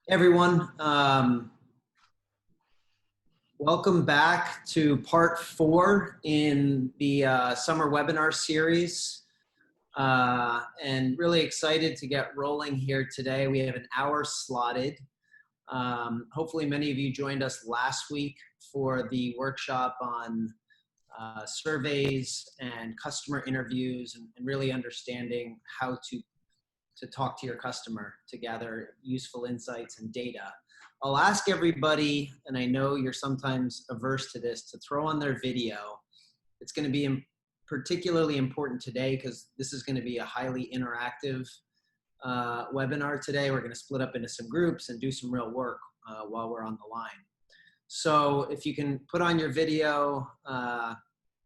Everyone, welcome back to part 4 in the summer webinar series. And really excited to get rolling here today. We have an hour slotted. Hopefully many of you joined us last week for the workshop on surveys and customer interviews and really understanding how to talk to your customer to gather useful insights and data. I'll ask everybody, and I know you're sometimes averse to this, to throw on their video. It's going to be particularly important today because this is going to be a highly interactive webinar today. We're going to split up into some groups and do some real work while we're on the line. So if you can put on your video,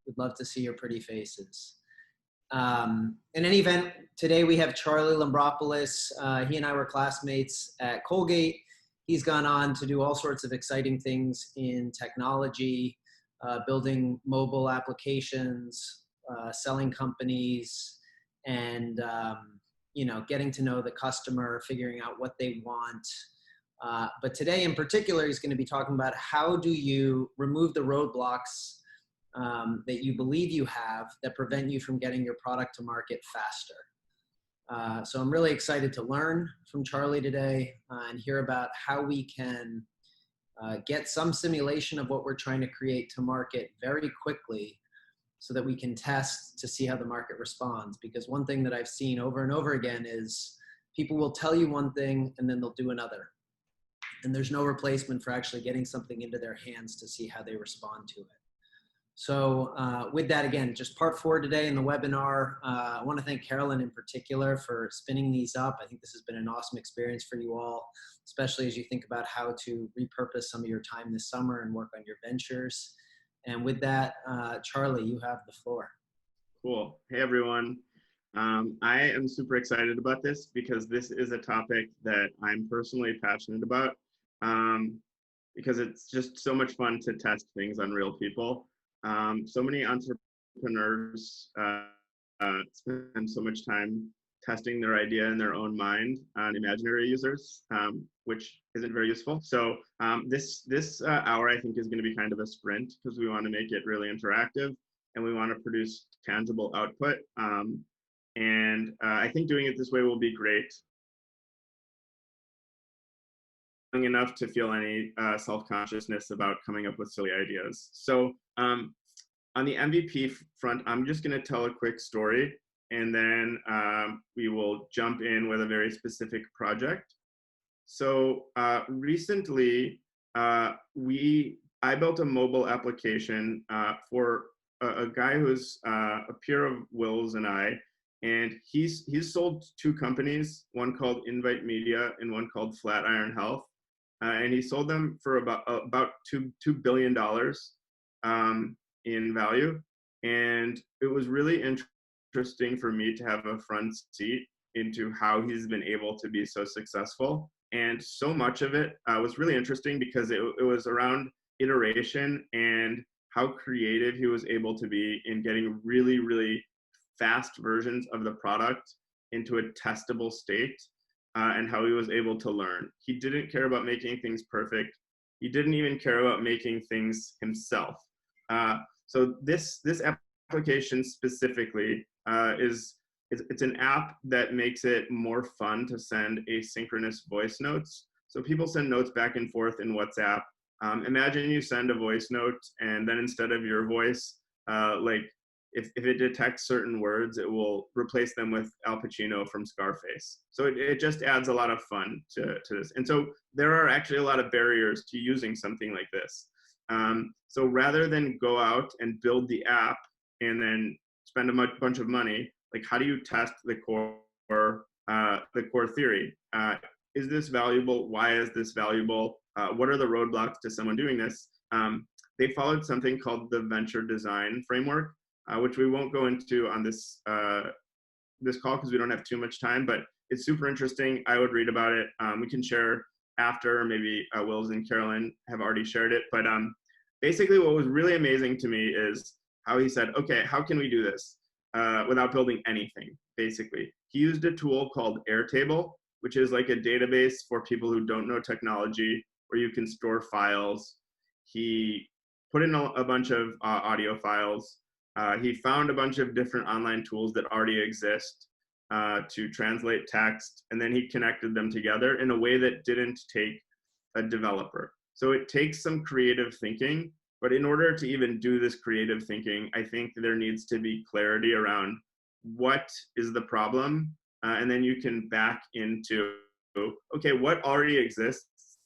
we'd love to see your pretty faces. In any event, today we have Charlie Lambropoulos. He and I were classmates at Colgate. He's gone on to do all sorts of exciting things in technology, building mobile applications, selling companies, and getting to know the customer, figuring out what they want. But today in particular, he's going to be talking about how do you remove the roadblocks that you believe you have that prevent you from getting your product to market faster. So I'm really excited to learn from Charlie today and hear about how we can get some simulation of what we're trying to create to market very quickly so that we can test to see how the market responds. Because one thing that I've seen over and over again is people will tell you one thing and then they'll do another. And there's no replacement for actually getting something into their hands to see how they respond to it. So with that, again, just part 4 today in the webinar. I want to thank Carolyn in particular for spinning these up. I think this has been an awesome experience for you all, especially as you think about how to repurpose some of your time this summer and work on your ventures. And with that, Charlie, you have the floor. Cool. Hey, everyone. I am super excited about this because this is a topic that I'm personally passionate about because it's just so much fun to test things on real people. So many entrepreneurs spend so much time testing their idea in their own mind on imaginary users, which isn't very useful. So this hour, I think, is going to be kind of a sprint because we want to make it really interactive and we want to produce tangible output. And I think doing it this way will be great. Enough to feel any self-consciousness about coming up with silly ideas. So on the MVP front, I'm just going to tell a quick story, and then we will jump in with a very specific project. So recently, I built a mobile application for a guy who's a peer of Will's and I, and he's sold 2 companies, one called Invite Media and one called Flatiron Health. And he sold them for about $2 billion in value. And it was really interesting for me to have a front seat into how he's been able to be so successful. And so much of it was really interesting because it was around iteration and how creative he was able to be in getting really, really fast versions of the product into a testable state. And how he was able to learn. He didn't care about making things perfect. He didn't even care about making things himself. So this application specifically it's an app that makes it more fun to send asynchronous voice notes. So people send notes back and forth in WhatsApp. Imagine you send a voice note and then instead of your voice, if it detects certain words, it will replace them with Al Pacino from Scarface. So it just adds a lot of fun to this. And so there are actually a lot of barriers to using something like this. So rather than go out and build the app and then spend a bunch of money, like how do you test the core theory? Is this valuable? Why is this valuable? What are the roadblocks to someone doing this? They followed something called the venture design framework, which we won't go into on this this call because we don't have too much time, but it's super interesting. I would read about it. We can share after, or maybe Wills and Carolyn have already shared it. But basically what was really amazing to me is how he said, okay, how can we do this without building anything, basically. He used a tool called Airtable, which is like a database for people who don't know technology, where you can store files. He put in a bunch of audio files. He found a bunch of different online tools that already exist to translate text, and then he connected them together in a way that didn't take a developer. So it takes some creative thinking, but in order to even do this creative thinking, I think there needs to be clarity around what is the problem, and then you can back into, okay, what already exists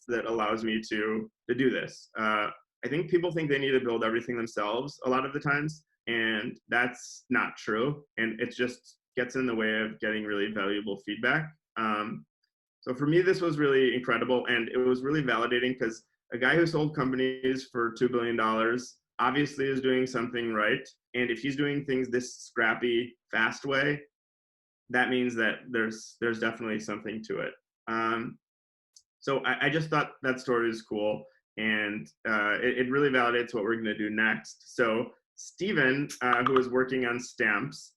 that allows me to do this. I think people think they need to build everything themselves a lot of the times, and that's not true. And it just gets in the way of getting really valuable feedback. So for me, this was really incredible, and it was really validating because a guy who sold companies for $2 billion obviously is doing something right. And if he's doing things this scrappy, fast way, that means that there's definitely something to it. So I just thought that story is cool, and it really validates what we're going to do next. So Steven, who is working on Stamps,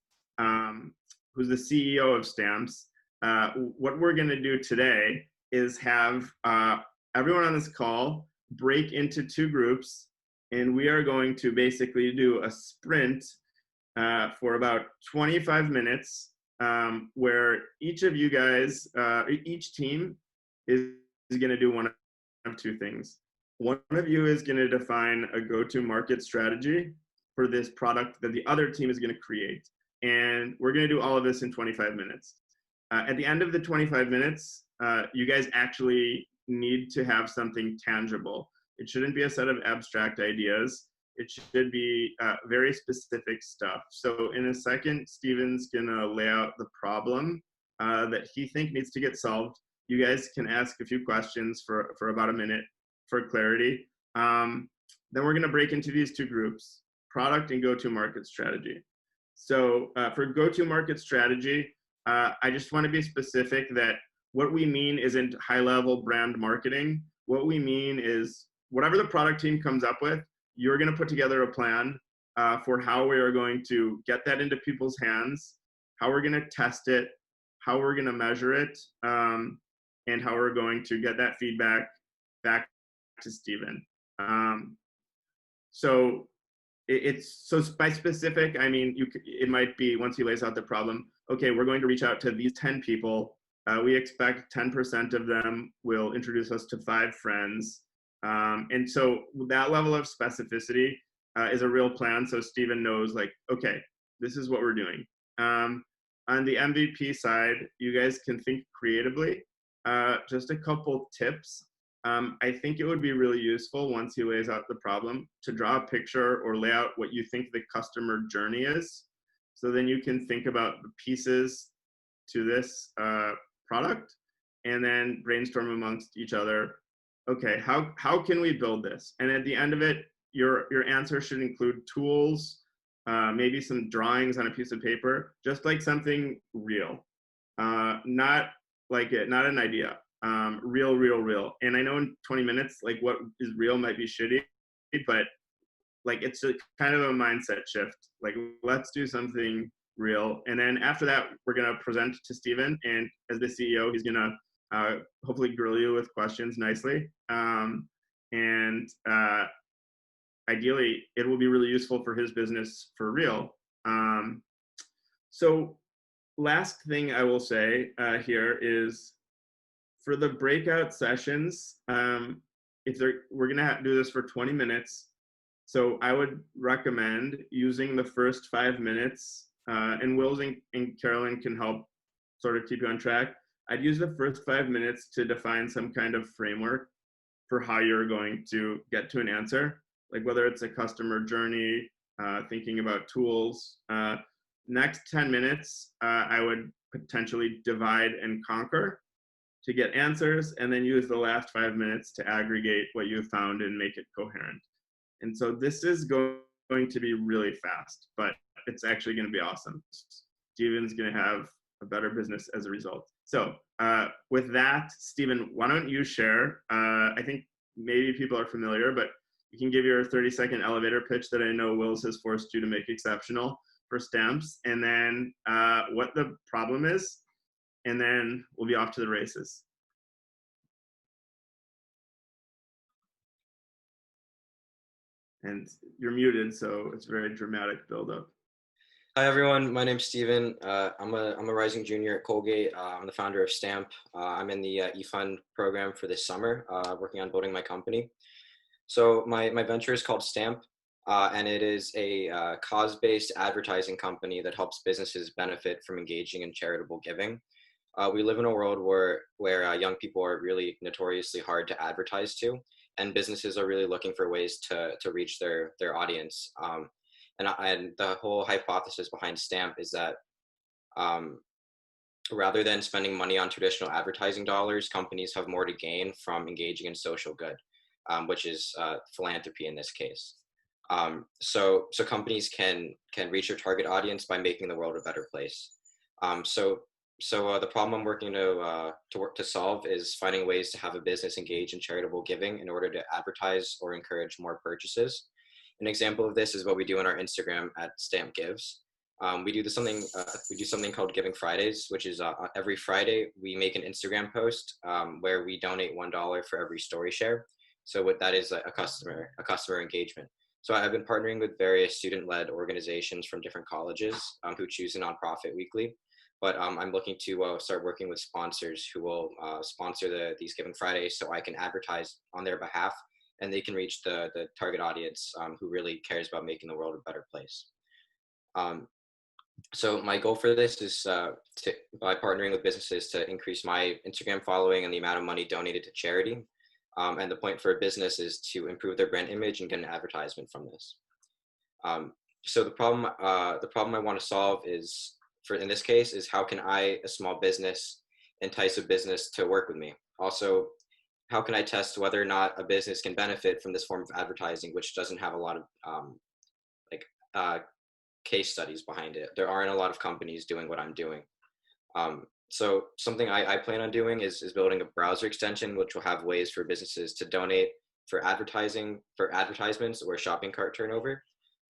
who's the CEO of Stamps, what we're going to do today is have everyone on this call break into 2 groups, and we are going to basically do a sprint for about 25 minutes, where each of you guys, each team is going to do one of 2 things. One of you is going to define a go-to-market strategy for this product that the other team is going to create. And we're going to do all of this in 25 minutes. At the end of the 25 minutes, you guys actually need to have something tangible. It shouldn't be a set of abstract ideas. It should be very specific stuff. So in a second, Steven's gonna lay out the problem that he thinks needs to get solved. You guys can ask a few questions for about a minute for clarity. Then we're gonna break into these 2 groups, product and go-to-market strategy. So for go-to-market strategy, I just wanna be specific that what we mean isn't high-level brand marketing. What we mean is whatever the product team comes up with, you're going to put together a plan for how we are going to get that into people's hands, how we're going to test it, how we're going to measure it, and how we're going to get that feedback back to Steven. So by specific, I mean, it might be once he lays out the problem, okay, we're going to reach out to these 10 people. We expect 10% of them will introduce us to 5 friends. And so that level of specificity is a real plan. So Steven knows, like, okay, this is what we're doing. On the MVP side, you guys can think creatively. Just a couple tips. I think it would be really useful once he lays out the problem to draw a picture or lay out what you think the customer journey is. So then you can think about the pieces to this product and then brainstorm amongst each other. Okay, how can we build this? And at the end of it, your answer should include tools, maybe some drawings on a piece of paper, just like something real, not an idea, real. And I know in 20 minutes, like what is real might be shitty, but like it's a kind of a mindset shift. Like let's do something real. And then after that, we're gonna present to Steven, and as the CEO, he's gonna hopefully grill you with questions nicely. Ideally, it will be really useful for his business for real. So last thing I will say here is for the breakout sessions, we're gonna do this for 20 minutes. So I would recommend using the first 5 minutes, and Wills and Carolyn can help sort of keep you on track. I'd use the first 5 minutes to define some kind of framework for how you're going to get to an answer, like whether it's a customer journey, thinking about tools. Next 10 minutes, I would potentially divide and conquer to get answers, and then use the last 5 minutes to aggregate what you found and make it coherent. And so this is going to be really fast, but it's actually going to be awesome. Steven's going to have a better business as a result. So with that, Steven, why don't you share? I think maybe people are familiar, but you can give your 30-second elevator pitch that I know Wills has forced you to make exceptional for Stamps, and then what the problem is, and then we'll be off to the races. And you're muted, so it's very dramatic buildup. Hi everyone, my name's Steven. I'm a rising junior at Colgate. I'm the founder of Stamp. I'm in the eFund program for this summer, working on building my company. So my venture is called Stamp, and it is a cause-based advertising company that helps businesses benefit from engaging in charitable giving. We live in a world where young people are really notoriously hard to advertise to, and businesses are really looking for ways to reach their audience. And the whole hypothesis behind Stamp is that rather than spending money on traditional advertising dollars, companies have more to gain from engaging in social good, which is philanthropy in this case. So companies can reach their target audience by making the world a better place. So the problem I'm working to solve is finding ways to have a business engage in charitable giving in order to advertise or encourage more purchases. An example of this is what we do on our Instagram at Stamp Gives. We do something called Giving Fridays, which is every Friday we make an Instagram post where we donate $1 for every story share. So what that is a customer engagement. So I've been partnering with various student-led organizations from different colleges who choose a nonprofit weekly. But I'm looking to start working with sponsors who will sponsor these Giving Fridays so I can advertise on their behalf and they can reach the target audience who really cares about making the world a better place. So my goal for this is by partnering with businesses to increase my Instagram following and the amount of money donated to charity. And the point for a business is to improve their brand image and get an advertisement from this. So the problem I want to solve is, in this case, is how can I, a small business, entice a business to work with me? Also, how can I test whether or not a business can benefit from this form of advertising, which doesn't have a lot of case studies behind it? There aren't a lot of companies doing what I'm doing. So something I plan on doing is building a browser extension, which will have ways for businesses to donate for advertisements or shopping cart turnover.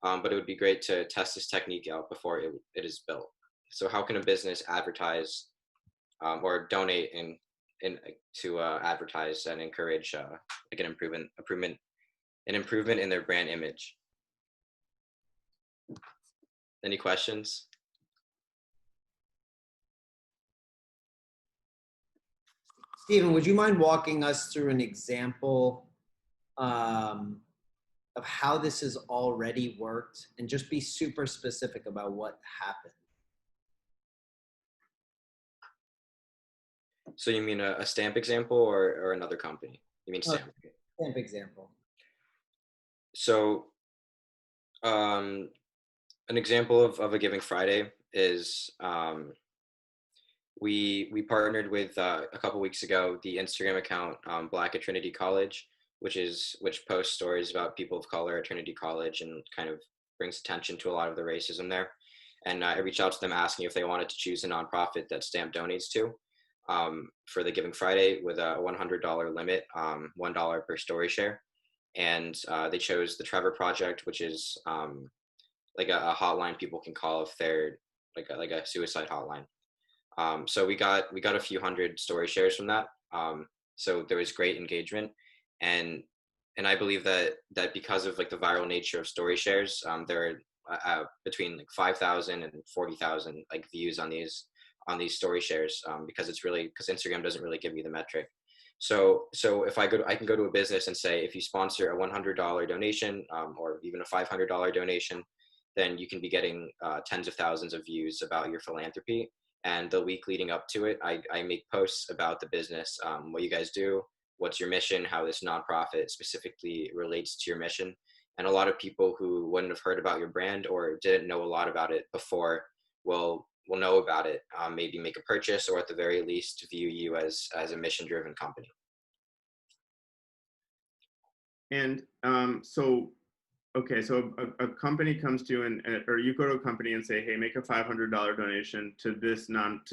But it would be great to test this technique out before it is built. So how can a business advertise or donate to advertise and encourage like an improvement in their brand image? Any questions? Stephen, would you mind walking us through an example of how this has already worked, and just be super specific about what happened? So you mean a Stamp example or another company? You mean Stamp? Stamp example. So an example of a Giving Friday is we partnered with a couple weeks ago the Instagram account Black at Trinity College, which posts stories about people of color at Trinity College and kind of brings attention to a lot of the racism there. And I reached out to them asking if they wanted to choose a nonprofit that Stamp donates to for the Giving Friday with a $100 limit, $1 per story share. And they chose the Trevor Project, which is like a hotline people can call if they're like a suicide hotline. So we got a few hundred story shares from that. So there was great engagement, and I believe that because of like the viral nature of story shares, there are between like 5,000 and 40,000 like views on these story shares because Instagram doesn't really give you the metric. So if I can go to a business and say, if you sponsor a $100 donation or even a $500 donation, then you can be getting tens of thousands of views about your philanthropy. And the week leading up to it, I make posts about the business, what you guys do, what's your mission, how this nonprofit specifically relates to your mission. And a lot of people who wouldn't have heard about your brand or didn't know a lot about it before will know about it, maybe make a purchase, or at the very least view you as a mission-driven company. And so a company comes to you or you go to a company and say, hey, make a $500 donation to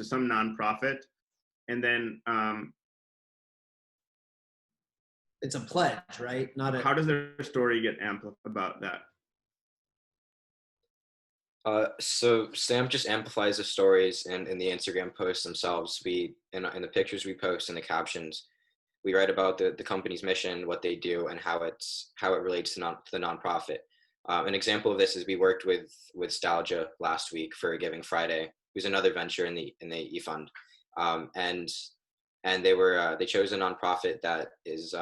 some nonprofit, and then it's a pledge, right? How does their story get amplified about that? So Stamp just amplifies the stories in the Instagram posts themselves. In the pictures we post and the captions, we write about the company's mission, what they do, and how it relates to the nonprofit. An example of this is we worked with Stalgia last week for Giving Friday, who's another venture in the eFund, and they chose a nonprofit that is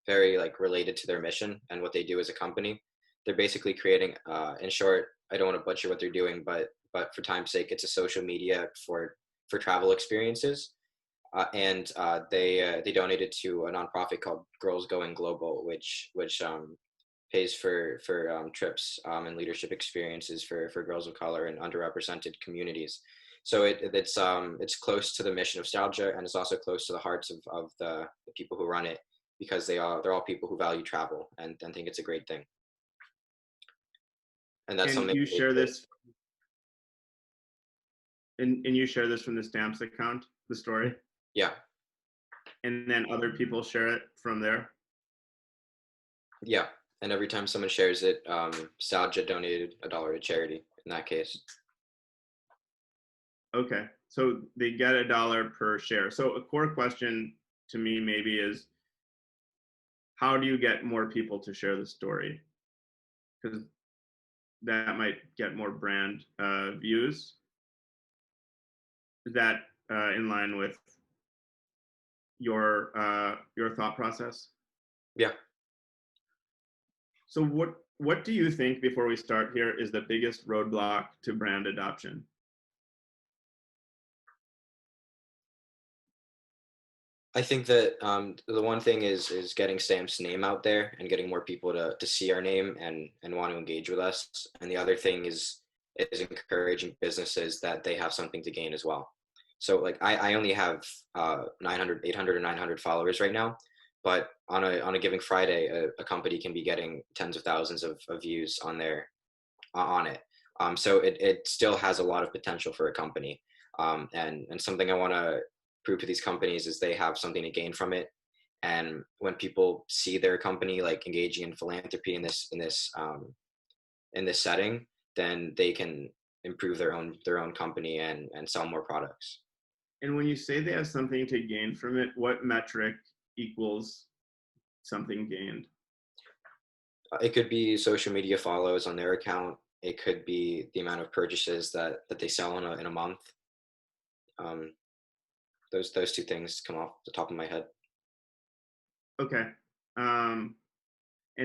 very like related to their mission and what they do as a company. They're basically creating, in short, I don't want to butcher what they're doing, but for time's sake, it's a social media for travel experiences. They donated to a nonprofit called Girls Going Global, which pays for trips and leadership experiences for girls of color and underrepresented communities. So it's close to the mission of Nostalgia, and it's also close to the hearts of the people who run it, because they're all people who value travel and think it's a great thing. And that's And something you share this, and you share this from the Stamps account, the story, Yeah. and then other people share it from there. Yeah. And every time someone shares it, Nostalgia donated $1 to charity in that case. Okay, so they get $1 per share. So a core question to me maybe is, how do you get more people to share the story? Because that might get more brand views. Is that in line with your thought process? Yeah. So what do you think, before we start here, is the biggest roadblock to brand adoption? I think that the one thing is getting Sam's name out there and getting more people to see our name and want to engage with us. And the other thing is encouraging businesses that they have something to gain as well. So like I only have 800 or 900 followers right now, but on a Giving Friday, a company can be getting tens of thousands of views on it. So it still has a lot of potential for a company. And something I want to prove to these companies is they have something to gain from it. And when people see their company like engaging in philanthropy in this setting, then they can improve their own company and sell more products. And when you say they have something to gain from it, what metric equals something gained? It could be social media follows on their account. It could be the amount of purchases that they sell in a month. Um, those two things come off the top of my head. Okay. And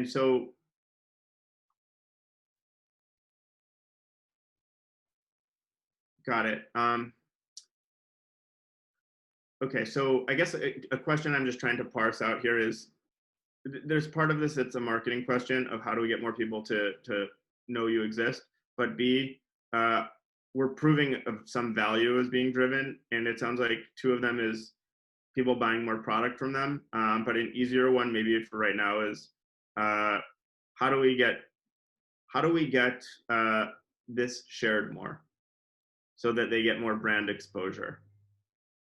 so got it. Okay, so I guess a question I'm just trying to parse out here is, there's part of this that's a marketing question of how do we get more people to know you exist, but B, we're proving of some value is being driven, and it sounds like two of them is people buying more product from them. But an easier one, maybe for right now, is how do we get this shared more so that they get more brand exposure?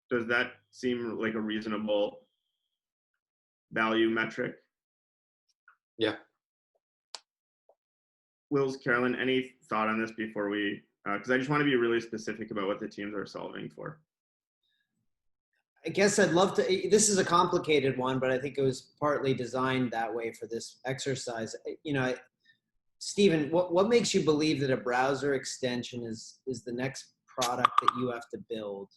Does that seem like a reasonable value metric? Yeah. Wills, Carolyn, any thought on this before we, because I just want to be really specific about what the teams are solving for. I guess I'd love to, this is a complicated one, but I think it was partly designed that way for this exercise. You know, Stephen, what makes you believe that a browser extension is the next product that you have to build?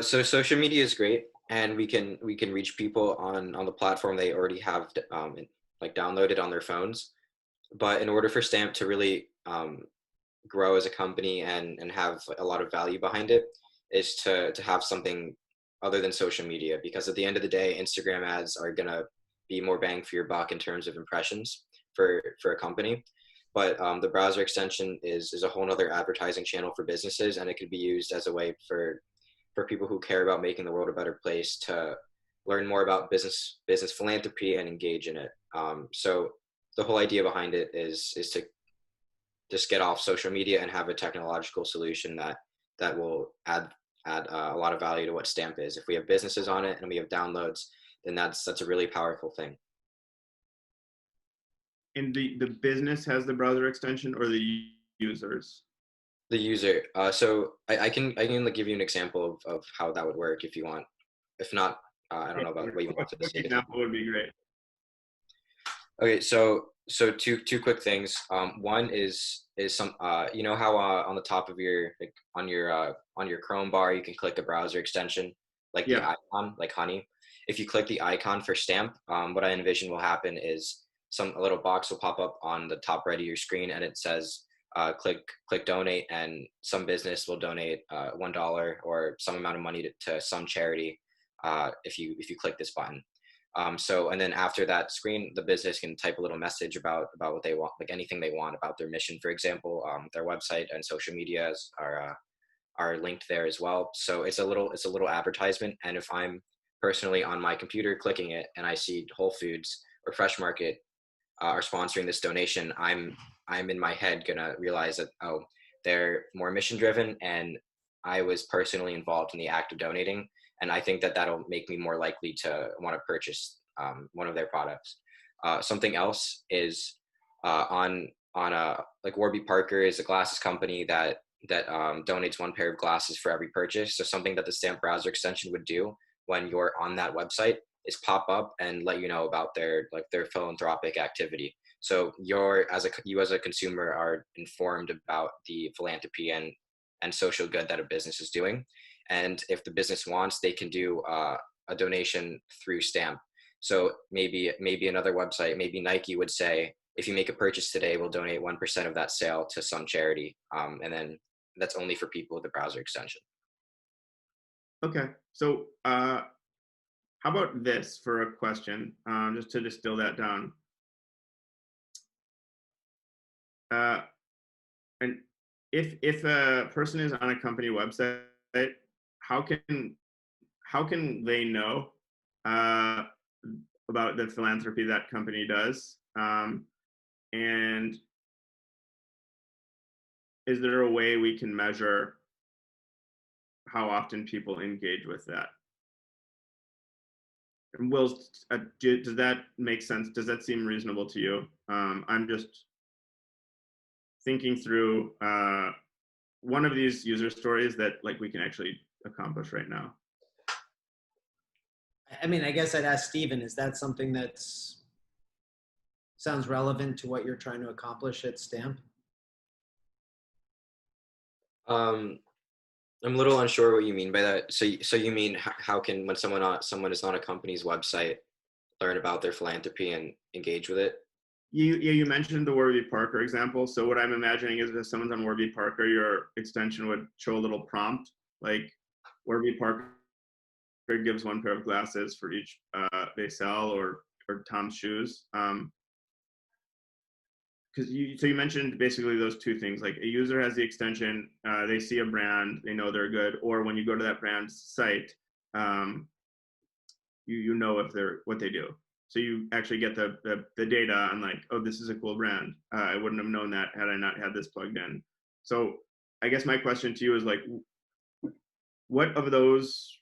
So social media is great, and we can reach people on the platform they already have like downloaded on their phones. But in order for Stamp to really grow as a company and have a lot of value behind it, is to have something other than social media, because at the end of the day, Instagram ads are gonna be more bang for your buck in terms of impressions for a company. But the browser extension is a whole other advertising channel for businesses, and it could be used as a way for people who care about making the world a better place to learn more about business philanthropy and engage in it. So the whole idea behind it is to just get off social media and have a technological solution that will add a lot of value to what Stamp is. If we have businesses on it and we have downloads, then that's a really powerful thing. And the business has the browser extension or the users? The user. So I can like give you an example of how that would work if you want. If not, I don't know about what you want for the Quick sake of time. example would be great. Okay, so two quick things. One is some you know how on the top of your like on your Chrome bar you can click a browser extension like the Yeah. icon like Honey. If you click the icon for Stamp, what I envision will happen is a little box will pop up on the top right of your screen and it says click donate, and some business will donate $1 or some amount of money to some charity if you click this button. So, and then after that screen, the business can type a little message about what they want, like anything they want about their mission. For example, their website and social medias are linked there as well. So it's a little advertisement. And if I'm personally on my computer clicking it and I see Whole Foods or Fresh Market are sponsoring this donation, I'm in my head gonna realize that, oh, they're more mission driven and I was personally involved in the act of donating, and I think that that'll make me more likely to want to purchase one of their products. Something else is on a like Warby Parker is a glasses company that donates one pair of glasses for every purchase. So something that the Stamp browser extension would do when you're on that website is pop up and let you know about their philanthropic activity. So you as a consumer are informed about the philanthropy and social good that a business is doing. And if the business wants, they can do a donation through Stamp. So maybe another website, maybe Nike would say, if you make a purchase today, we'll donate 1% of that sale to some charity. And then that's only for people with the browser extension. Okay. So how about this for a question, just to distill that down? And if a person is on a company website, how can they know uh, about the philanthropy that company does? And is there a way we can measure how often people engage with that? And does that make sense? Does that seem reasonable to you? I'm just thinking through one of these user stories that like we can actually accomplish right now. I mean, I guess I'd ask Stephen, is that something that's sounds relevant to what you're trying to accomplish at Stamp? I'm a little unsure what you mean by that. So you mean how can when someone is on a company's website learn about their philanthropy and engage with it? You mentioned the Warby Parker example. So what I'm imagining is if someone's on Warby Parker, your extension would show a little prompt like Warby Parker gives one pair of glasses for each they sell, or Tom's shoes. Because you mentioned basically those two things, like a user has the extension, they see a brand, they know they're good, or when you go to that brand's site, you know if they're what they do. So you actually get the data on like, oh, this is a cool brand. I wouldn't have known that had I not had this plugged in. So I guess my question to you is like, what of those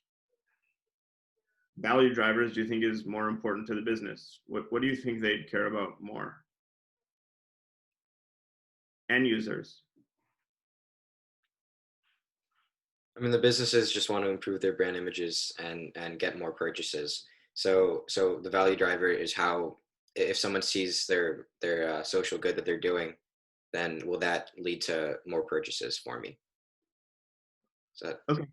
value drivers do you think is more important to the business? What do you think they'd care about more? End users. I mean, the businesses just want to improve their brand images and get more purchases. So the value driver is how if someone sees their social good that they're doing, then will that lead to more purchases for me? So Okay,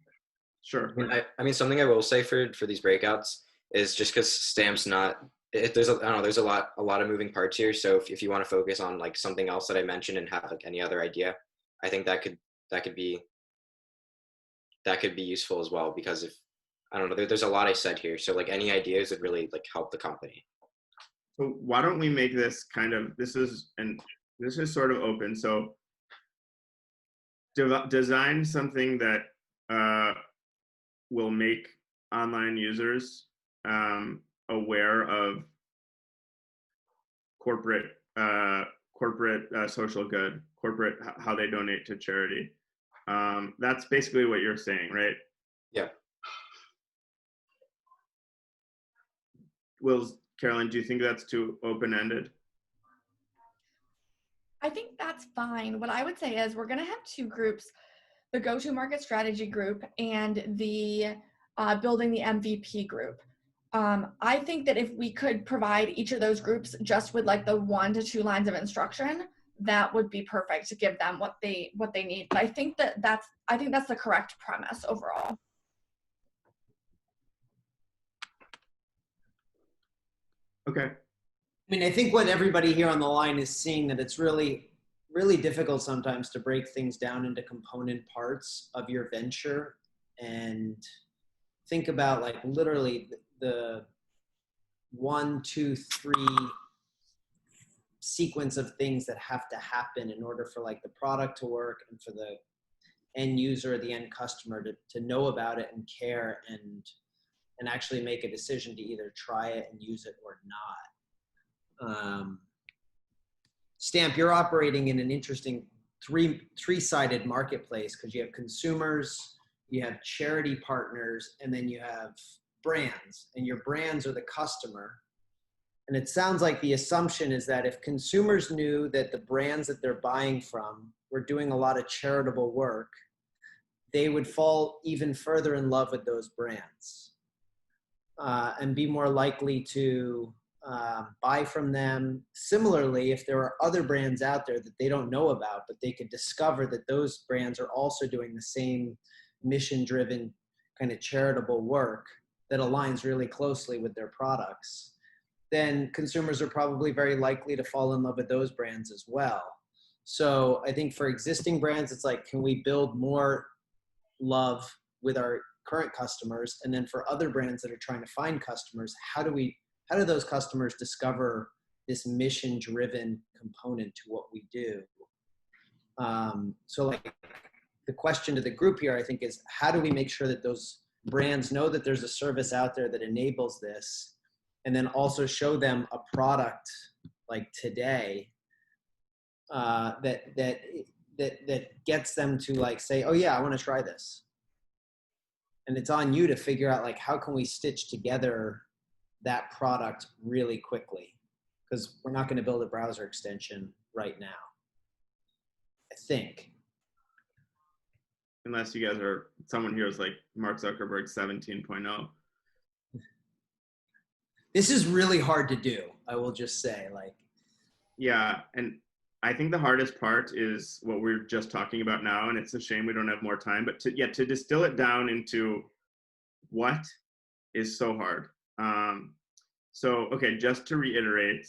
sure. I mean, something I will say for these breakouts is just because Stamp's not. There's I don't know. There's a lot of moving parts here. So if you want to focus on like something else that I mentioned and have like any other idea, I think that could be useful as well, because if I don't know, there's a lot I said here. So like any ideas would really like help the company. So why don't we make this kind of, this is sort of open. So design something that will make online users aware of corporate social good, corporate how they donate to charity. That's basically what you're saying, right? Yeah. Carolyn, do you think that's too open-ended? I think that's fine. What I would say is we're going to have two groups, the go-to-market strategy group and the building the MVP group. I think that if we could provide each of those groups just with like the 1 to 2 lines of instruction, that would be perfect to give them what they need. But I think that's the correct premise overall. Okay. I mean, I think what everybody here on the line is seeing that it's really, really difficult sometimes to break things down into component parts of your venture and think about like literally the 1, 2, 3 sequence of things that have to happen in order for like the product to work and for the end user, the end customer to know about it and care and actually make a decision to either try it and use it or not. Stamp, you're operating in an interesting three-sided marketplace because you have consumers, you have charity partners, and then you have brands, and your brands are the customer. And it sounds like the assumption is that if consumers knew that the brands that they're buying from were doing a lot of charitable work, they would fall even further in love with those brands and be more likely to buy from them. Similarly, if there are other brands out there that they don't know about, but they could discover that those brands are also doing the same mission-driven kind of charitable work that aligns really closely with their products, then consumers are probably very likely to fall in love with those brands as well. So I think for existing brands, it's like, can we build more love with our current customers? And then for other brands that are trying to find customers, how do those customers discover this mission-driven component to what we do? So like the question to the group here, I think, is how do we make sure that those brands know that there's a service out there that enables this, and then also show them a product like today that gets them to like say, oh yeah, I want to try this. And it's on you to figure out like, how can we stitch together that product really quickly? Because we're not going to build a browser extension right now, I think. Unless you guys are, someone here is like Mark Zuckerberg 17.0. This is really hard to do, I will just say. Like, yeah, and I think the hardest part is what we're just talking about now, and it's a shame we don't have more time, but to distill it down into what is so hard. So, okay, just to reiterate,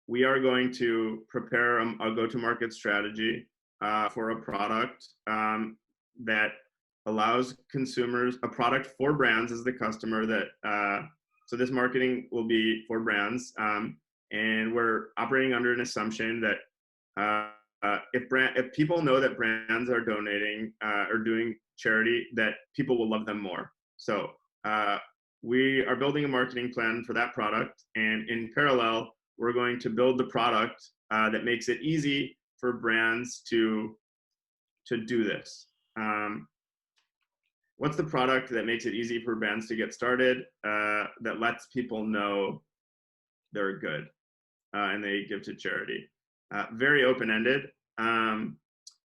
we are going to prepare a go-to-market strategy for a product that allows consumers, a product for brands as the customer that, so this marketing will be for brands, and we're operating under an assumption that if people know that brands are donating or doing charity, that people will love them more. So we are building a marketing plan for that product, and in parallel, we're going to build the product that makes it easy for brands to do this. What's the product that makes it easy for brands to get started, that lets people know they're good and they give to charity? Very open-ended.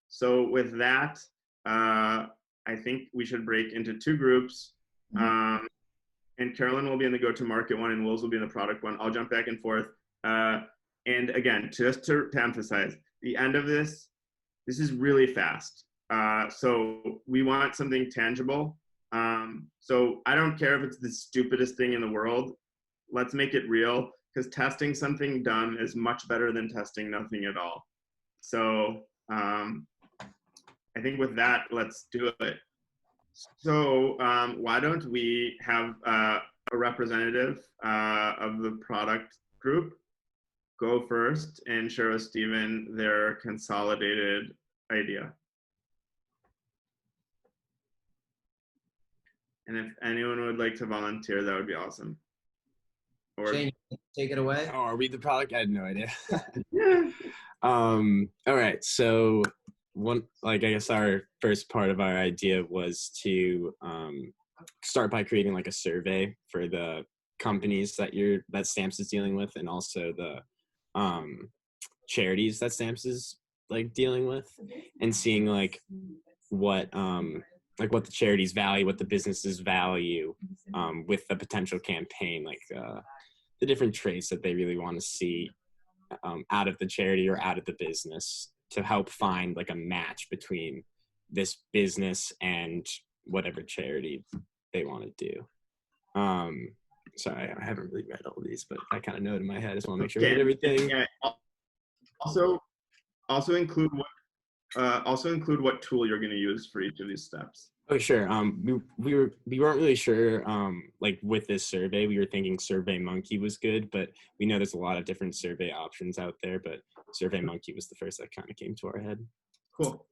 So with that, I think we should break into two groups. And Carolyn will be in the go-to-market one and Wills will be in the product one. I'll jump back and forth. And again, just to emphasize, the end of this is really fast. So we want something tangible. So I don't care if it's the stupidest thing in the world. Let's make it real, because testing something dumb is much better than testing nothing at all. So I think with that, let's do it. So why don't we have a representative of the product group go first and share with Stephen their consolidated idea. And if anyone would like to volunteer, that would be awesome. Or Shane, take it away. Oh, are we the product? I had no idea. All right. So I guess our first part of our idea was to start by creating like a survey for the companies that Stamps is dealing with, and also the charities that Stamps is like dealing with, and seeing like what the charities value, what the businesses value with the potential campaign, like the different traits that they really want to see out of the charity or out of the business, to help find like a match between this business and whatever charity they want to do. Sorry, I haven't really read all of these, but I kind of know it in my head. I just want to make sure I hit everything. Yeah. Also include what tool you're going to use for each of these steps. Oh, sure. We weren't really sure. Like with this survey, we were thinking SurveyMonkey was good, but we know there's a lot of different survey options out there. But SurveyMonkey was the first that kind of came to our head. Cool.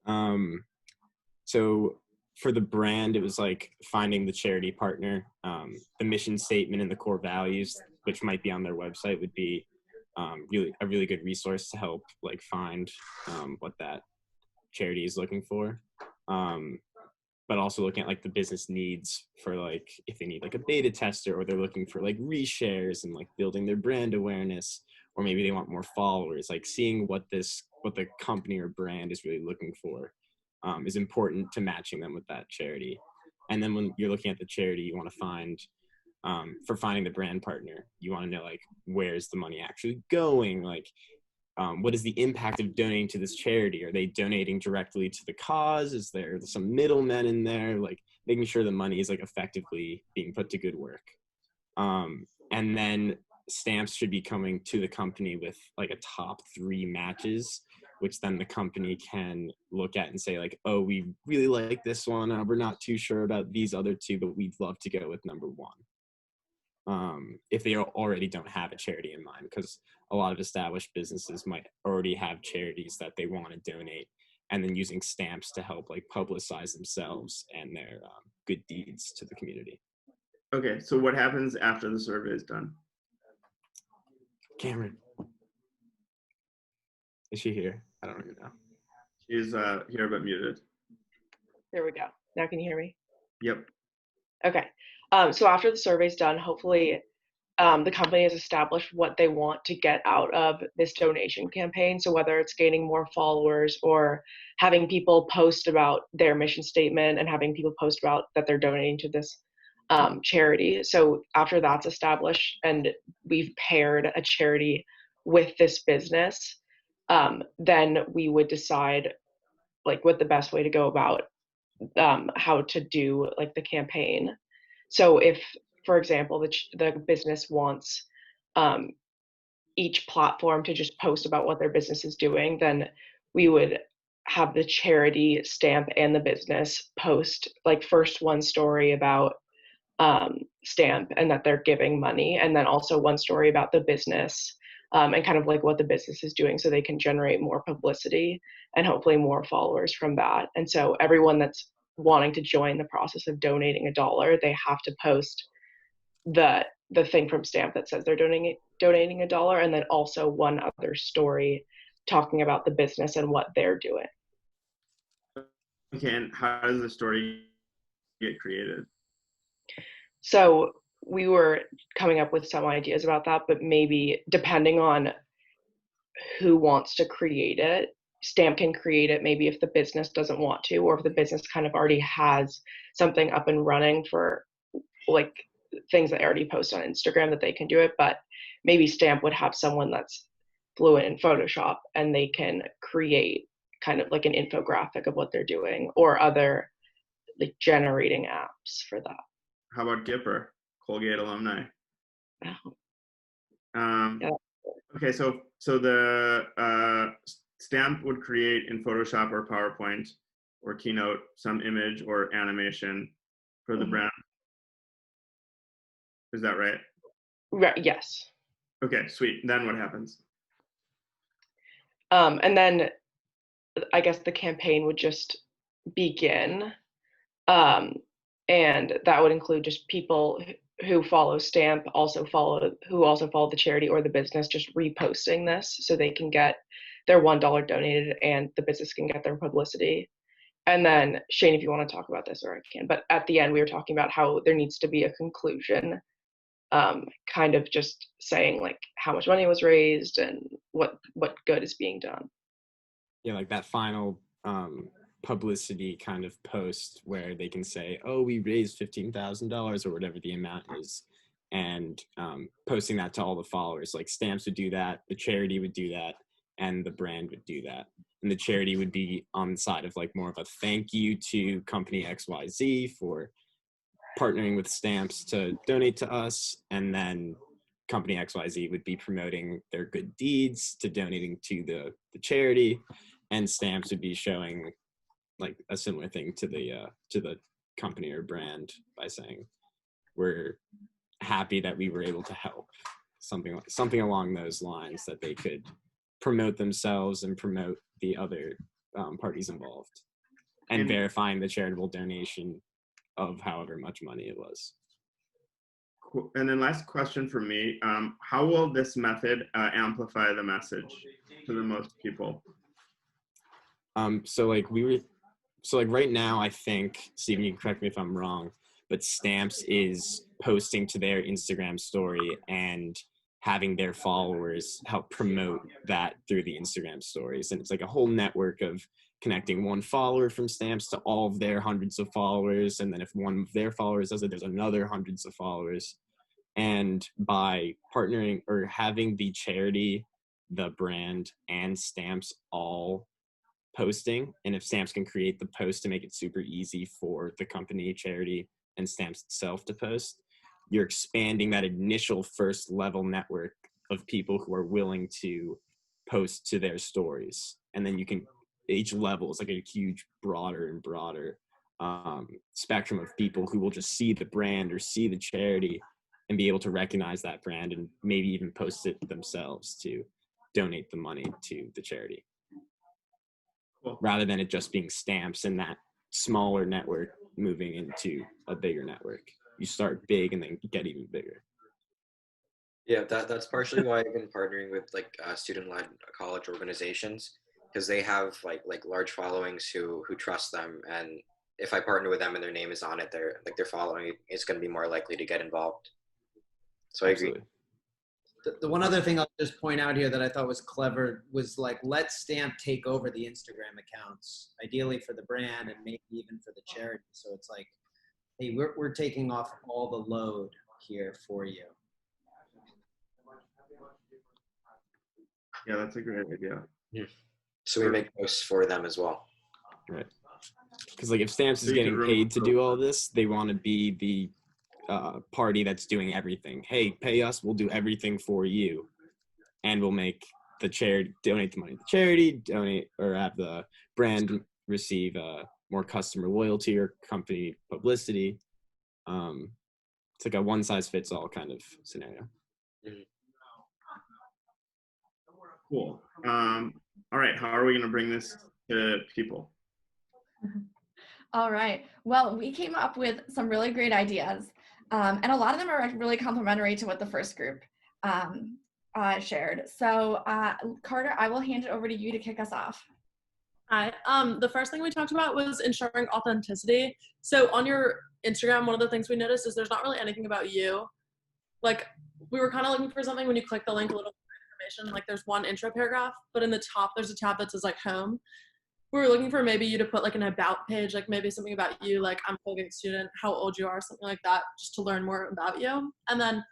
So for the brand, it was like finding the charity partner, the mission statement and the core values, which might be on their website, would be a really good resource to help like find what that charity is looking for. But also looking at like the business needs for like if they need like a beta tester, or they're looking for like reshares and like building their brand awareness, or maybe they want more followers, like seeing what the company or brand is really looking for is important to matching them with that charity. And then when you're looking at the charity, you want to find for finding the brand partner, you want to know like where's the money actually going, like what is the impact of donating to this charity? Are they donating directly to the cause? Is there some middlemen in there? Like making sure the money is like effectively being put to good work. And then Stamps should be coming to the company with like a top 3 matches, which then the company can look at and say like, oh, we really like this one. We're not too sure about these other 2, but we'd love to go with number 1. If they already don't have a charity in mind, because a lot of established businesses might already have charities that they want to donate, and then using Stamps to help like publicize themselves and their good deeds to the community. Okay, so what happens after the survey is done? Cameron, is she here? I don't even know. She's here but muted. There we go. Now can you hear me? Yep. Okay. So after the survey's done, hopefully the company has established what they want to get out of this donation campaign. So whether it's gaining more followers or having people post about their mission statement and having people post about that they're donating to this charity. So after that's established and we've paired a charity with this business, then we would decide like what the best way to go about how to do like the campaign. So if, for example, the business wants each platform to just post about what their business is doing, then we would have the charity, Stamp, and the business post like first one story about Stamp and that they're giving money, and then also one story about the business and kind of like what the business is doing, so they can generate more publicity and hopefully more followers from that. And so everyone that's wanting to join the process of donating $1, they have to post the thing from Stamp that says they're donating $1, and then also one other story talking about the business and what they're doing. Okay, and how does the story get created? So we were coming up with some ideas about that, but maybe depending on who wants to create it, Stamp can create it maybe if the business doesn't want to, or if the business kind of already has something up and running for like things that they already post on Instagram that they can do it. But maybe Stamp would have someone that's fluent in Photoshop and they can create kind of like an infographic of what they're doing, or other like generating apps for that. How about Gipper, Colgate alumni? Yeah. Okay, so the Stamp would create in Photoshop or PowerPoint or Keynote some image or animation for the brand. Is that right? Right. Yes. Okay, sweet. Then what happens? And then I guess the campaign would just begin. And that would include just people who follow Stamp, who also follow the charity or the business, just reposting this so they can get their $1 donated and the business can get their publicity. And then Shane, if you want to talk about this, or I can, but at the end we were talking about how there needs to be a conclusion kind of just saying like how much money was raised and what good is being done. Yeah, like that final publicity kind of post where they can say, oh, we raised $15,000 or whatever the amount is, and posting that to all the followers. Like Stamps would do that, the charity would do that, and the brand would do that. And the charity would be on the side of like more of a thank you to company XYZ for partnering with Stamps to donate to us, and then company XYZ would be promoting their good deeds to donating to the charity, and Stamps would be showing like a similar thing to the company or brand by saying we're happy that we were able to help, something along those lines, that they could promote themselves and promote the other parties involved, and verifying the charitable donation of however much money it was. Cool. And then last question for me, how will this method amplify the message to the most people? So right now, I think, Stephen, you can correct me if I'm wrong, but Stamps is posting to their Instagram story and having their followers help promote that through the Instagram stories. And it's like a whole network of connecting one follower from Stamps to all of their hundreds of followers. And then if one of their followers does it, there's another hundreds of followers. And by partnering or having the charity, the brand, and Stamps all posting, and if Stamps can create the post to make it super easy for the company, charity, and Stamps itself to post, you're expanding that initial first level network of people who are willing to post to their stories. And then you can, each level is like a huge broader and broader spectrum of people who will just see the brand or see the charity and be able to recognize that brand and maybe even post it themselves to donate the money to the charity. Cool. Rather than it just being Stamps and that smaller network moving into a bigger network. You start big and then get even bigger. Yeah, that's partially why I've been partnering with like student-led college organizations, because they have like large followings who trust them, and if I partner with them and their name is on it, their following is going to be more likely to get involved. So Absolutely. I agree. The one other thing I'll just point out here that I thought was clever was like, let Stamp take over the Instagram accounts, ideally for the brand and maybe even for the charity. So it's like, hey, we're taking off all the load here for you. Yeah, that's a great idea. Yeah. So we make posts for them as well. Right. Because like if Stamps is So you getting could paid to do all this, they want to be the party that's doing everything. Hey, pay us, we'll do everything for you, and we'll make the charity donate the money to the charity, donate or have the brand receive more customer loyalty or company publicity. It's like a one size fits all kind of scenario. Cool. All right, how are we going to bring this to people? All right. Well, we came up with some really great ideas, and a lot of them are really complementary to what the first group shared. So, Carter, I will hand it over to you to kick us off. Hi. The first thing we talked about was ensuring authenticity. So on your Instagram, one of the things we noticed is there's not really anything about you. Like, we were kind of looking for something when you click the link, a little information, like there's one intro paragraph, but in the top, there's a tab that says like home. We were looking for maybe you to put like an about page, like maybe something about you, like I'm a Colgate student, how old you are, something like that, just to learn more about you. And then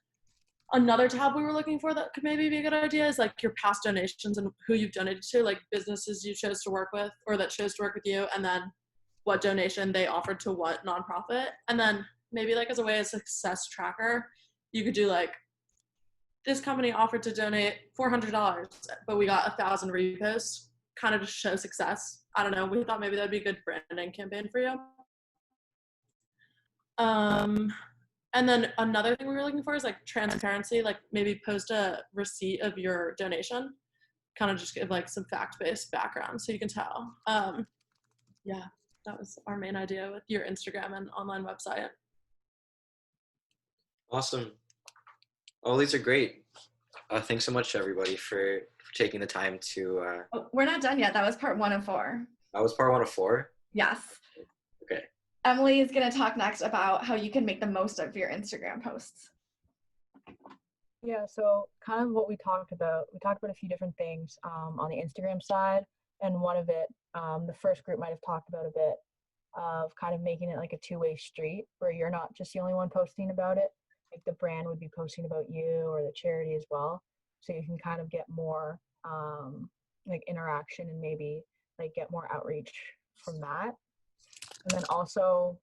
another tab we were looking for that could maybe be a good idea is like your past donations and who you've donated to, like businesses you chose to work with or that chose to work with you, and then what donation they offered to what nonprofit. And then maybe like as a way of success tracker, you could do like, this company offered to donate $400, but we got 1,000 reposts, kind of to show success. I don't know. We thought maybe that'd be a good branding campaign for you. And then another thing we were looking for is like transparency, like maybe post a receipt of your donation, kind of just give like some fact-based background so you can tell. Yeah, that was our main idea with your Instagram and online website. Awesome. All these are great. Thanks so much, everybody, for taking the time to. Oh, we're not done yet. That was part 1 of 4. That was part 1 of 4? Yes. Okay. Emily is going to talk next about how you can make the most of your Instagram posts. Yeah, so kind of what we talked about a few different things on the Instagram side, and one of it, the first group might have talked about a bit of kind of making it like a two-way street where you're not just the only one posting about it. Like the brand would be posting about you or the charity as well. So you can kind of get more like interaction and maybe like get more outreach from that. And then also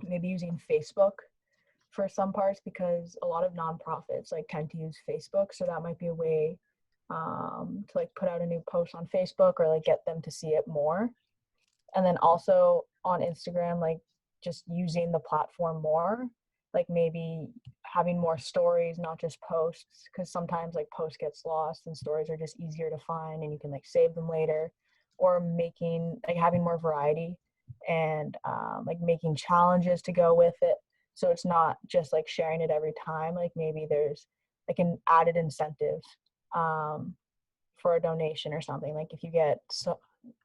maybe using Facebook for some parts because a lot of nonprofits like tend to use Facebook. So that might be a way to like put out a new post on Facebook or like get them to see it more. And then also on Instagram, like just using the platform more, like maybe having more stories, not just posts, because sometimes like post gets lost and stories are just easier to find and you can like save them later, or making like having more variety and like making challenges to go with it. So it's not just like sharing it every time, like maybe there's like an added incentive for a donation or something. Like if you get so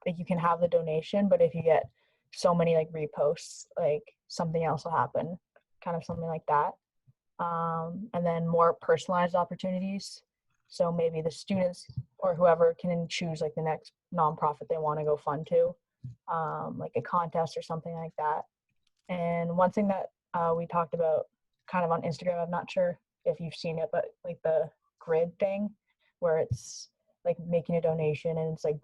like you can have the donation, but if you get so many like reposts, like something else will happen, kind of something like that. And then more personalized opportunities. So maybe the students or whoever can choose like the next nonprofit they want to go fund to, like a contest or something like that. And one thing that we talked about kind of on Instagram, I'm not sure if you've seen it, but like the grid thing where it's like making a donation and it's like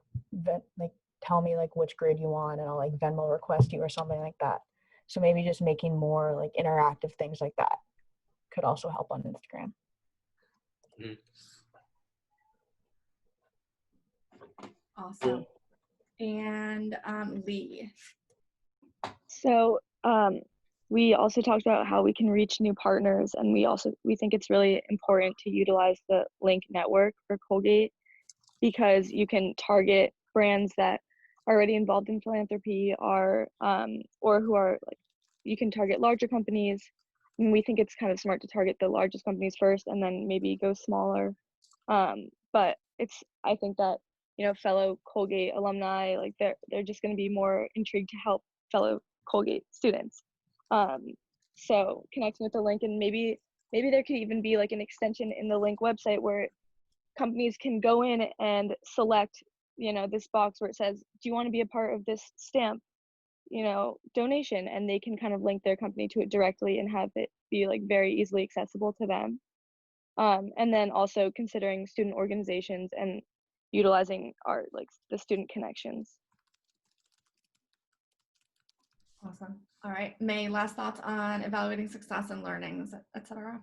tell me like which grid you want and I'll like Venmo request you or something like that. So maybe just making more like interactive things like that could also help on Instagram. Awesome. And Lee. So we also talked about how we can reach new partners, and we think it's really important to utilize the link network for Colgate because you can target brands that are already involved in philanthropy or who are like, you can target larger companies. And we think it's kind of smart to target the largest companies first and then maybe go smaller. But I think that, you know, fellow Colgate alumni, like they're just going to be more intrigued to help fellow Colgate students. So connecting with the link, and maybe there could even be like an extension in the link website where companies can go in and select, you know, this box where it says, do you want to be a part of this stamp, you know, donation? And they can kind of link their company to it directly and have it be like very easily accessible to them. And then also considering student organizations and utilizing our like the student connections. Awesome. All right, May, last thoughts on evaluating success and learnings, etc.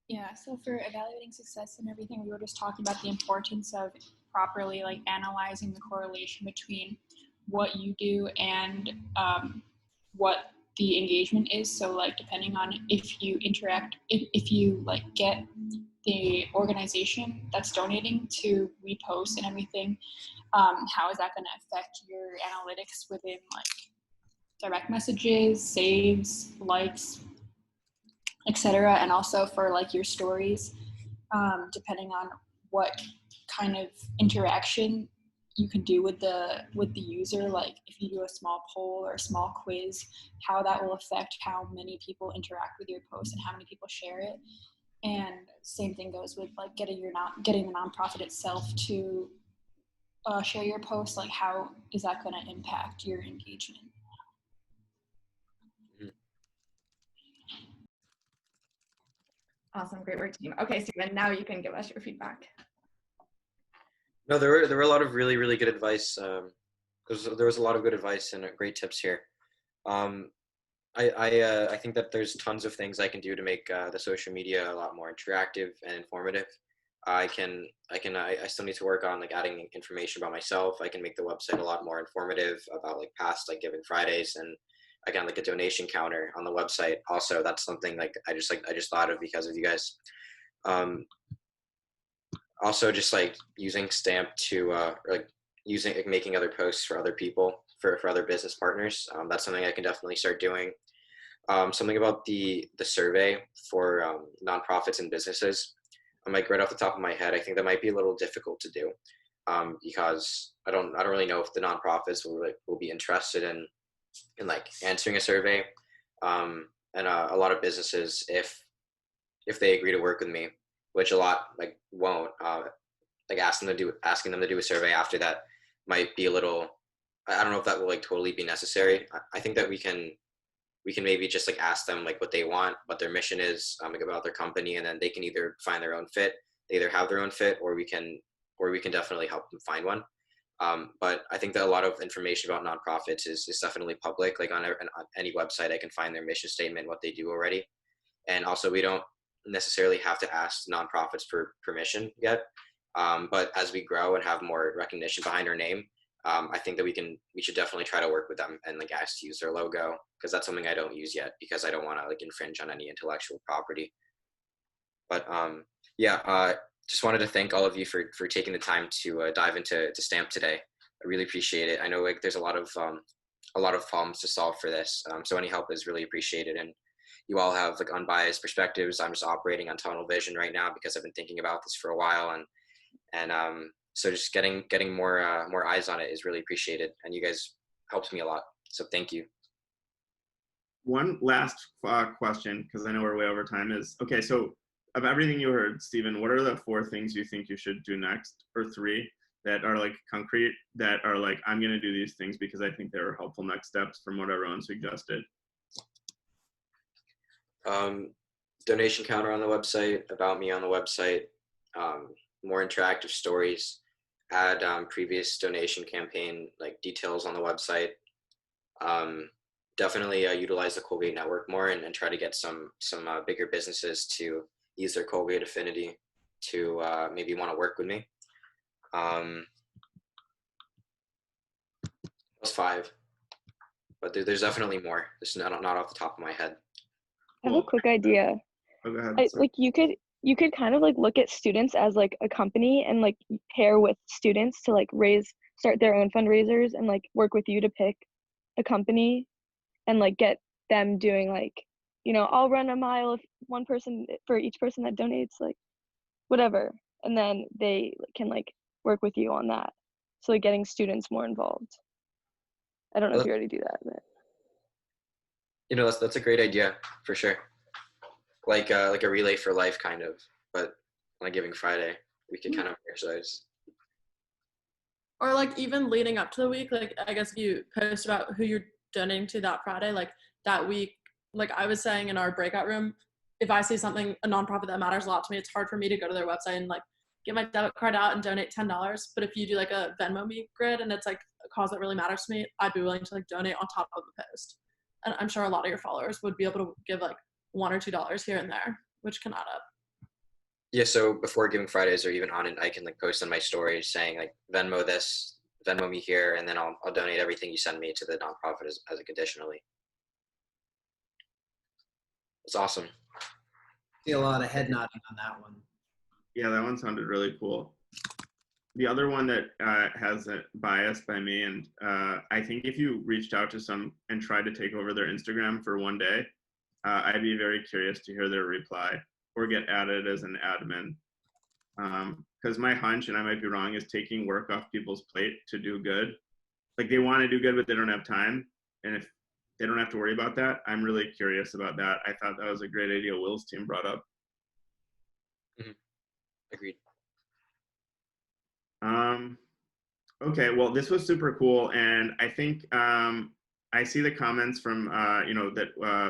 Yeah, so for evaluating success and everything, we were just talking about the importance of properly like analyzing the correlation between what you do and what the engagement is. So like depending on if you interact, if you like get the organization that's donating to repost and everything, how is that going to affect your analytics within like direct messages, saves, likes, etc. And also for like your stories, depending on what kind of interaction you can do with the user, like if you do a small poll or a small quiz, how that will affect how many people interact with your post and how many people share it. And same thing goes with like getting the nonprofit itself to share your post. Like how is that going to impact your engagement? Awesome, great work, team. Okay, Stephen, now you can give us your feedback. No, there were a lot of really, really good advice. There was a lot of good advice and great tips here. I think that there's tons of things I can do to make the social media a lot more interactive and informative. I still need to work on like adding information about myself. I can make the website a lot more informative about like past like Giving Fridays, and again like a donation counter on the website. Also, that's something like I just thought of because of you guys. Also, just like using Stamp to making other posts for other people, for other business partners. That's something I can definitely start doing. Something about the survey for nonprofits and businesses. I'm like right off the top of my head, I think that might be a little difficult to do because I don't really know if the nonprofits will be interested in like answering a survey, and a lot of businesses, if they agree to work with me, which a lot like won't. Like asking them to do a survey after that might be a little. I don't know if that will like totally be necessary. I think that we can maybe just like ask them like what they want, what their mission is, like about their company, and then they can either find their own fit. They either have their own fit, or we can definitely help them find one. But I think that a lot of information about nonprofits is definitely public. Like on any website, I can find their mission statement, what they do already. And also, we don't necessarily have to ask nonprofits for permission yet. But as we grow and have more recognition behind our name, I think that we should definitely try to work with them and like ask to use their logo, because that's something I don't use yet because I don't want to like infringe on any intellectual property. But just wanted to thank all of you for taking the time to dive into STAMP today. I really appreciate it. I know like there's a lot of problems to solve for this, so any help is really appreciated. And you all have like unbiased perspectives. I'm just operating on tunnel vision right now because I've been thinking about this for a while, and so just getting more eyes on it is really appreciated, and you guys helped me a lot. So thank you. One last question, because I know we're way over time, is, okay, so of everything you heard, Stephen, what are the 4 things you think you should do next, or 3 that are like concrete, that are like, I'm going to do these things because I think they're helpful next steps from what everyone suggested? Donation counter on the website, about me on the website, more interactive stories, add previous donation campaign like details on the website. Definitely utilize the Colgate network more and try to get some bigger businesses to use their Colgate affinity to maybe want to work with me. That's 5, but there's definitely more. This is not off the top of my head. I have a quick idea. Oh, go ahead. Like you could kind of like look at students as like a company and like pair with students to like start their own fundraisers and like work with you to pick a company and like get them doing like, I'll run a mile if one person for each person that donates, like whatever. And then they can like work with you on that. So like getting students more involved. I don't know if you already do that, but that's a great idea for sure. Like a relay for life kind of, but on a Giving Friday, we could kind of exercise. Or like even leading up to the week, like I guess if you post about who you're donating to that Friday, like that week, like I was saying in our breakout room, if I see something, a nonprofit that matters a lot to me, it's hard for me to go to their website and like get my debit card out and donate $10. But if you do like a Venmo me grid and it's like a cause that really matters to me, I'd be willing to like donate on top of the post. And I'm sure a lot of your followers would be able to give like $1 or $2 here and there, which can add up. Yeah, so before Giving Fridays or even on it, I can like post on my stories saying like Venmo this, Venmo me here, and then I'll donate everything you send me to the nonprofit as like additionally. It's awesome. See a lot of head nodding on that one. Yeah, that one sounded really cool. The other one that has a bias by me, and I think if you reached out to some and tried to take over their Instagram for one day, I'd be very curious to hear their reply or get added as an admin. Because my hunch, and I might be wrong, is taking work off people's plate to do good. Like they want to do good, but they don't have time. And if they don't have to worry about that, I'm really curious about that. I thought that was a great idea Will's team brought up. Mm-hmm. Agreed. Okay, well, this was super cool. And I think I see the comments from,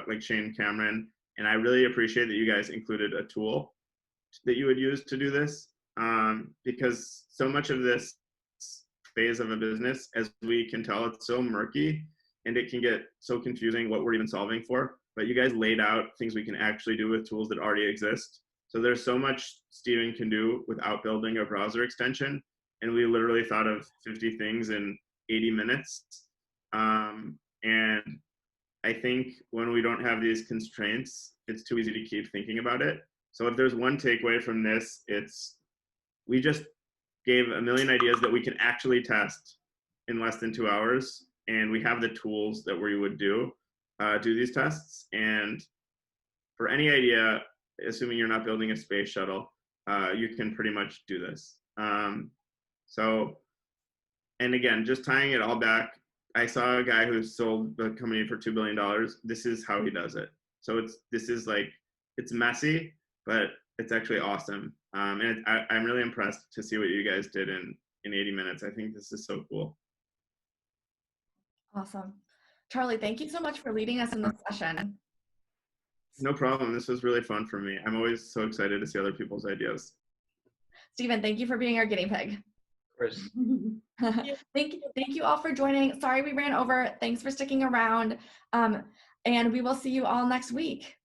like Shane Cameron, and I really appreciate that you guys included a tool that you would use to do this, because so much of this phase of a business, as we can tell, it's so murky and it can get so confusing what we're even solving for. But you guys laid out things we can actually do with tools that already exist. So there's so much Steven can do without building a browser extension. And we literally thought of 50 things in 80 minutes. And I think when we don't have these constraints, it's too easy to keep thinking about it. So if there's one takeaway from this, it's we just gave a million ideas that we can actually test in less than 2 hours. And we have the tools that we would do these tests. And for any idea, assuming you're not building a space shuttle, you can pretty much do this. And again, just tying it all back, I saw a guy who sold the company for $2 billion. This is how he does it. So it's messy, but it's actually awesome. And I'm really impressed to see what you guys did in 80 minutes. I think this is so cool. Awesome. Charlie, thank you so much for leading us in this session. No problem. This was really fun for me. I'm always so excited to see other people's ideas. Stephen, thank you for being our guinea pig. Of course. Thank you all for joining. Sorry we ran over. Thanks for sticking around. And we will see you all next week.